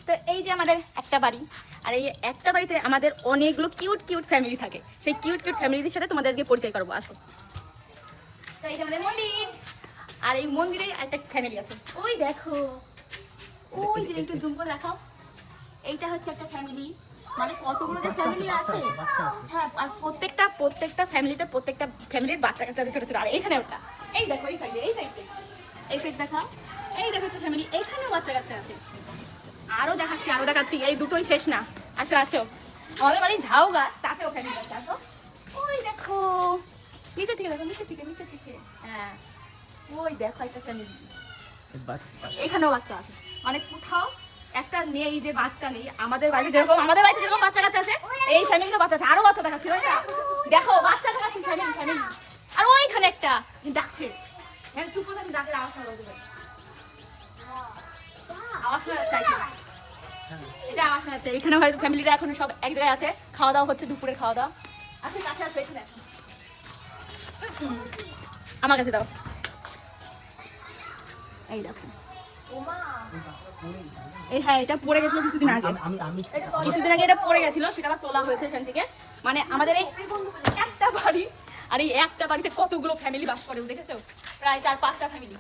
তো এই যে আমাদের একটা বাড়ি, আর এই একটা বাড়িতে আমাদের অনেকগুলো কিউট কিউট ফ্যামিলি থাকে। সেই কিউট কিউট ফ্যামিলিদের সাথে তোমাদের আজকে পরিচয় করবো, আসো। তো এই যে আমাদের মন্দির, আর এই মন্দিরে একটা ফ্যামিলি আছে, ওই দেখো, ওই যে একটু জুম করে দেখাও, এইটা হচ্ছে একটা ফ্যামিলি। মানে কতগুলো যে ফ্যামিলি আছে, হ্যাঁ, আর প্রত্যেকটা ফ্যামিলিতে প্রত্যেকটা ফ্যামিলির বাচ্চা কাচ্চা আছে ছোট ছোট। আর এখানে ওটা, এই দেখো, এই সাইডে, এই সাইড দেখাও, এই দেখো একটা ফ্যামিলি, এইখানেও বাচ্চা কাচ্চা আছে। আরো দেখাচ্ছি, এই দুটোই শেষ না, আসো আসো। আমাদের বাড়ি ঝাউ গাছ, তাতেও ফ্যামিলি আছে, আসো। ওই দেখো, নিচে থেকে দেখো, নিচে থেকে, হ্যাঁ, ওই দেখো একটা ফ্যামিলি, এখানেও বাচ্চা আছে। মানে কোথাও একটা নেই যে বাচ্চা নেই। আমাদের বাড়িতে যেরকম বাচ্চা কাচ্চা আছে, এই ফ্যামিলিতে বাচ্চা আছে। আরো বাচ্চা দেখাচ্ছি, ওই দেখো বাচ্চা দেখাচ্ছি, ফ্যামিলি। আর ওইখানে একটা ডাকছে, হ্যাঁ, চুপ করে ডাকের আওয়াজ শোনা যাবে, আওয়াজ শোনা যাচ্ছে, এটা আওয়াজ শোনা যাচ্ছে। এখানে হয়তো ফ্যামিলিটা এখন সব এক জায়গায় আছে, খাওয়া দাওয়া হচ্ছে, দুপুরের খাওয়া দাওয়া। আসলে কাছে আসবে, এখানে আমার কাছে দাও, এই দেখো, এই হ্যাঁ, এটা পড়ে গেছিল কিছুদিন আগে, এটা পড়ে গেছিল, সেটা আবার তোলা হয়েছে এখান থেকে। মানে আমাদের এই একটা বাড়ি, আর এই একটা বাড়িতে কতগুলো ফ্যামিলি বাস করে দেখেছো, প্রায় 4-5টা ফ্যামিলি।